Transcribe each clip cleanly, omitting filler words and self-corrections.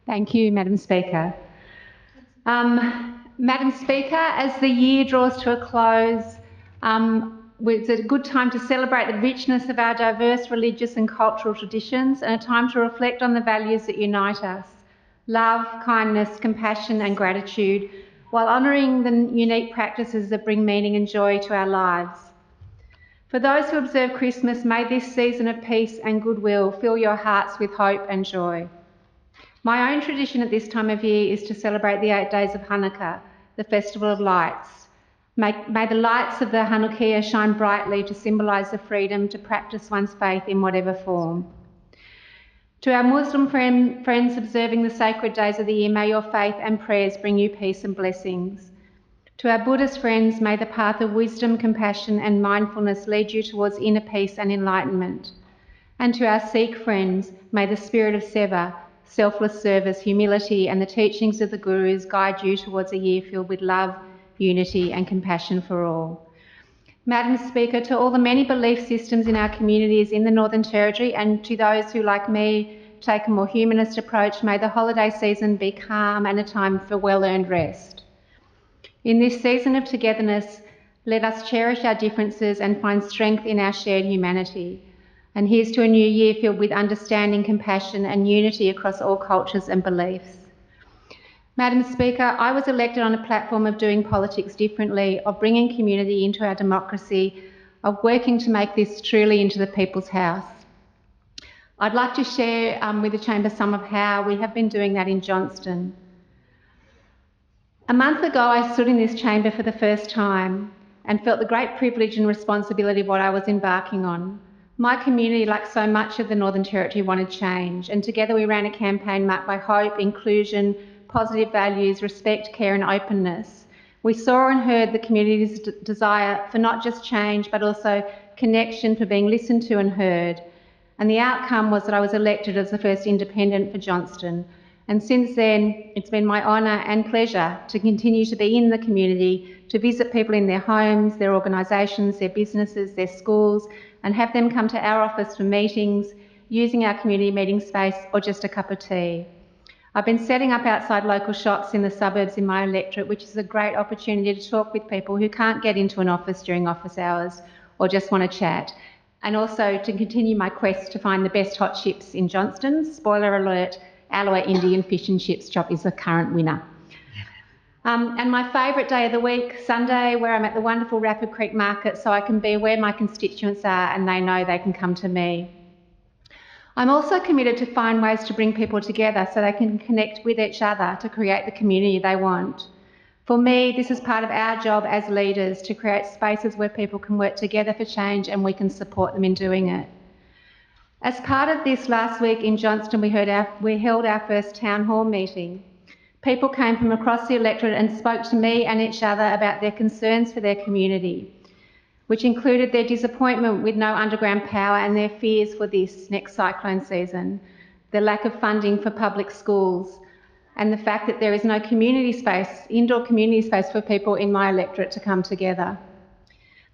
Thank you, Madam Speaker. Madam Speaker, as the year draws to a close, it's a good time to celebrate the richness of our diverse religious and cultural traditions, and a time to reflect on the values that unite us: love, kindness, compassion and gratitude, while honouring the unique practices that bring meaning and joy to our lives. For those who observe Christmas, may this season of peace and goodwill fill your hearts with hope and joy. My own tradition at this time of year is to celebrate the 8 days of Hanukkah, the Festival of Lights. May the lights of the Hanukkah shine brightly to symbolise the freedom to practice one's faith in whatever form. To our Muslim friends observing the sacred days of the year, may your faith and prayers bring you peace and blessings. To our Buddhist friends, may the path of wisdom, compassion and mindfulness lead you towards inner peace and enlightenment. And to our Sikh friends, may the spirit of Seva, selfless service, humility and the teachings of the Gurus guide you towards a year filled with love, unity and compassion for all. Madam Speaker, to all the many belief systems in our communities in the Northern Territory, and to those who, like me, take a more humanist approach, may the holiday season be calm and a time for well-earned rest. In this season of togetherness, let us cherish our differences and find strength in our shared humanity. And here's to a new year filled with understanding, compassion and unity across all cultures and beliefs. Madam Speaker, I was elected on a platform of doing politics differently, of bringing community into our democracy, of working to make this truly into the people's house. I'd like to share with the Chamber some of how we have been doing that in Johnston. A month ago, I stood in this chamber for the first time and felt the great privilege and responsibility of what I was embarking on. My community, like so much of the Northern Territory, wanted change, and together we ran a campaign marked by hope, inclusion, positive values, respect, care and openness. We saw and heard the community's desire for not just change, but also connection, for being listened to and heard. And the outcome was that I was elected as the first independent for Johnston. And since then, it's been my honour and pleasure to continue to be in the community, to visit people in their homes, their organisations, their businesses, their schools, and have them come to our office for meetings, using our community meeting space or just a cup of tea. I've been setting up outside local shops in the suburbs in my electorate, which is a great opportunity to talk with people who can't get into an office during office hours or just want to chat, and also to continue my quest to find the best hot chips in Johnston. Spoiler alert, Alloa Indian Fish and Chips shop is the current winner. And my favourite day of the week, Sunday, where I'm at the wonderful Rapid Creek Market, so I can be where my constituents are and they know they can come to me. I'm also committed to find ways to bring people together so they can connect with each other to create the community they want. For me, this is part of our job as leaders, to create spaces where people can work together for change and we can support them in doing it. As part of this, last week in Johnston, we held our first town hall meeting. People came from across the electorate and spoke to me and each other about their concerns for their community, which included their disappointment with no underground power and their fears for this next cyclone season, the lack of funding for public schools, and the fact that there is no community space, indoor community space for people in my electorate to come together.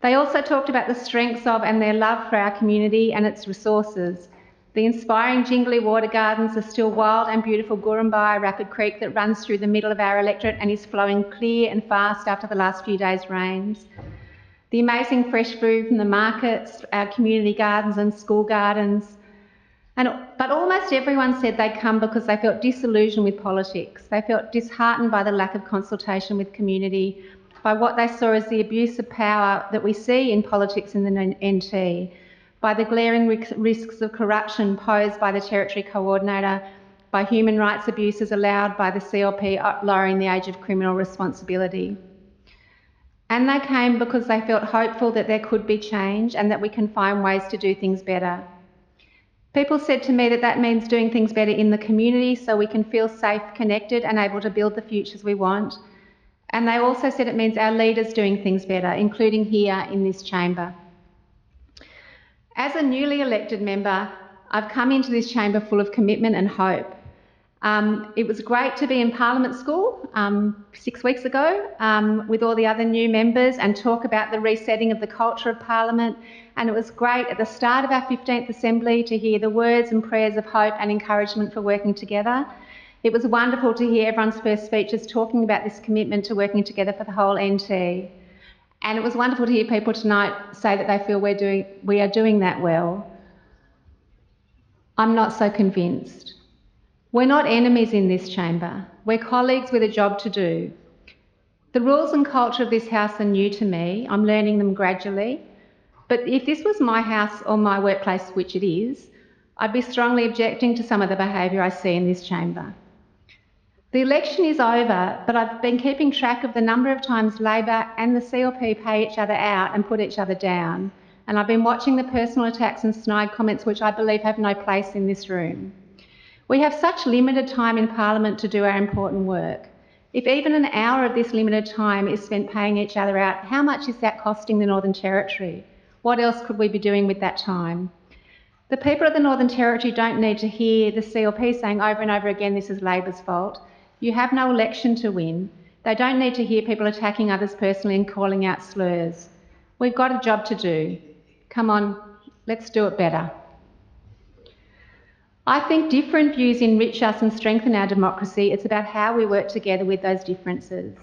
They also talked about the strengths of and their love for our community and its resources. The inspiring jingly water gardens, the still wild and beautiful Gurumbai Rapid Creek that runs through the middle of our electorate and is flowing clear and fast after the last few days' rains. The amazing fresh food from the markets, our community gardens and school gardens. But almost everyone said they'd come because they felt disillusioned with politics. They felt disheartened by the lack of consultation with community, by what they saw as the abuse of power that we see in politics in the NT, by the glaring risks of corruption posed by the Territory Coordinator, by human rights abuses allowed by the CLP lowering the age of criminal responsibility. And they came because they felt hopeful that there could be change and that we can find ways to do things better. People said to me that that means doing things better in the community so we can feel safe, connected and able to build the futures we want. And they also said it means our leaders doing things better, including here in this chamber. As a newly elected member, I've come into this chamber full of commitment and hope. It was great to be in Parliament School 6 weeks ago with all the other new members and talk about the resetting of the culture of Parliament. And it was great at the start of our 15th Assembly to hear the words and prayers of hope and encouragement for working together. It was wonderful to hear everyone's first speeches talking about this commitment to working together for the whole NT. And it was wonderful to hear people tonight say that they feel we are doing that well. I'm not so convinced. We're not enemies in this chamber. We're colleagues with a job to do. The rules and culture of this house are new to me. I'm learning them gradually. But if this was my house or my workplace, which it is, I'd be strongly objecting to some of the behaviour I see in this chamber. The election is over, but I've been keeping track of the number of times Labor and the CLP pay each other out and put each other down. And I've been watching the personal attacks and snide comments which I believe have no place in this room. We have such limited time in Parliament to do our important work. If even an hour of this limited time is spent paying each other out, how much is that costing the Northern Territory? What else could we be doing with that time? The people of the Northern Territory don't need to hear the CLP saying over and over again this is Labor's fault. You have no election to win. They don't need to hear people attacking others personally and calling out slurs. We've got a job to do. Come on, let's do it better. I think different views enrich us and strengthen our democracy. It's about how we work together with those differences.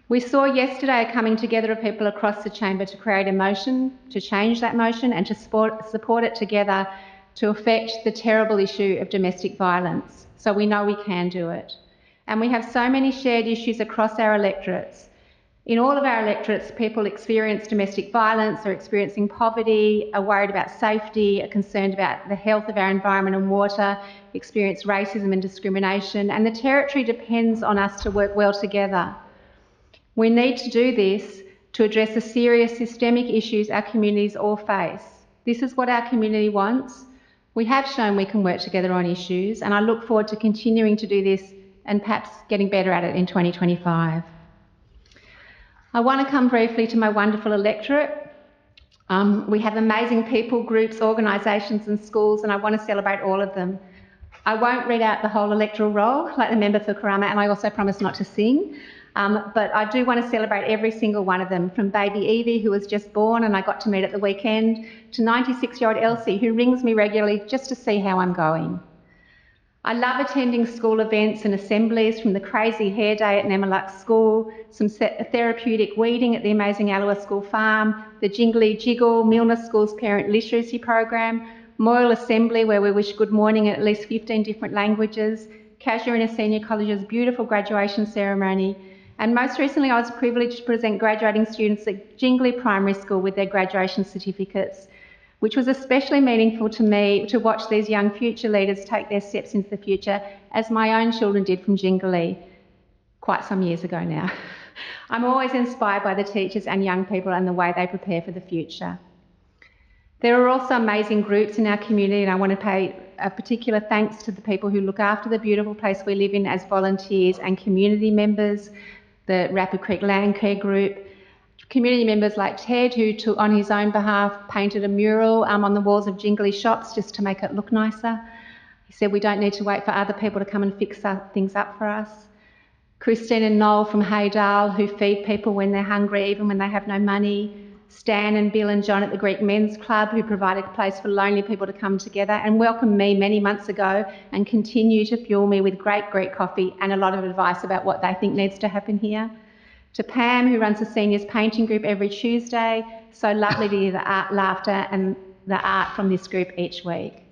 We saw yesterday a coming together of people across the chamber to create a motion, to change that motion and to support it together to affect the terrible issue of domestic violence. So we know we can do it. And we have so many shared issues across our electorates. In all of our electorates, people experience domestic violence, are experiencing poverty, are worried about safety, are concerned about the health of our environment and water, experience racism and discrimination, and the Territory depends on us to work well together. We need to do this to address the serious systemic issues our communities all face. This is what our community wants. We have shown we can work together on issues, and I look forward to continuing to do this and perhaps getting better at it in 2025. I want to come briefly to my wonderful electorate. We have amazing people, groups, organisations and schools, and I want to celebrate all of them. I won't read out the whole electoral roll like the member for Karama, and I also promise not to sing, but I do want to celebrate every single one of them, from baby Evie, who was just born and I got to meet at the weekend, to 96-year-old Elsie, who rings me regularly just to see how I'm going. I love attending school events and assemblies, from the crazy hair day at Nemaluk School, some therapeutic weeding at the amazing Allua School Farm, the Jingly Jiggle, Milner School's parent literacy program, Moyle Assembly, where we wish good morning in at least 15 different languages, Casuarina Senior College's beautiful graduation ceremony, and most recently I was privileged to present graduating students at Jingly Primary School with their graduation certificates, which was especially meaningful to me to watch these young future leaders take their steps into the future, as my own children did from Jingly quite some years ago now. I'm always inspired by the teachers and young people and the way they prepare for the future. There are also amazing groups in our community, and I want to pay a particular thanks to the people who look after the beautiful place we live in as volunteers and community members, the Rapid Creek Land Care Group, community members like Ted, who took on his own behalf, painted a mural on the walls of Jingly shops just to make it look nicer. He said we don't need to wait for other people to come and fix things up for us. Christine and Noel from Haydale, who feed people when they're hungry, even when they have no money. Stan and Bill and John at the Greek Men's Club, who provided a place for lonely people to come together and welcomed me many months ago and continue to fuel me with great Greek coffee and a lot of advice about what they think needs to happen here. To Pam, who runs the seniors painting group every Tuesday. So lovely to hear the art, laughter and the art from this group each week.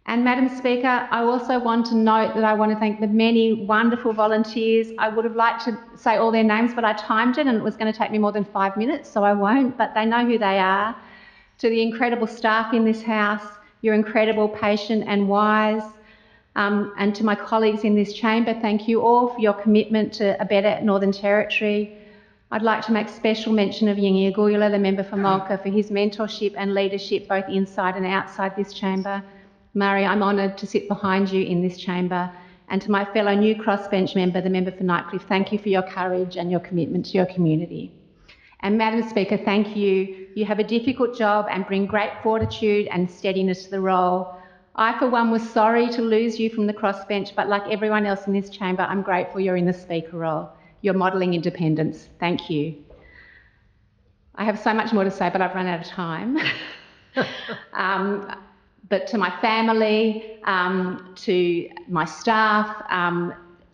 And Madam Speaker, I also want to note that I want to thank the many wonderful volunteers. I would have liked to say all their names, but I timed it and it was going to take me more than 5 minutes, so I won't, but they know who they are. To the incredible staff in this house, you're incredible, patient and wise. And to my colleagues in this chamber, thank you all for your commitment to a better Northern Territory. I'd like to make special mention of Yingi Aguyala, the member for Mulka, for his mentorship and leadership both inside and outside this chamber. Murray, I'm honoured to sit behind you in this chamber. And to my fellow new crossbench member, the member for Nightcliff, thank you for your courage and your commitment to your community. And Madam Speaker, thank you. You have a difficult job and bring great fortitude and steadiness to the role. I, for one, was sorry to lose you from the crossbench, but like everyone else in this chamber, I'm grateful you're in the Speaker role. You're modelling independence. Thank you. I have so much more to say, but I've run out of time. But to my family, to my staff,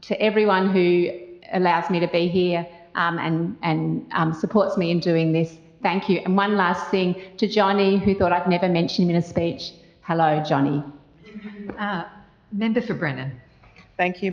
to everyone who allows me to be here and supports me in doing this, thank you. And one last thing, to Johnny, who thought I'd never mention him in a speech. Hello, Johnny. Member for Brennan. Thank you.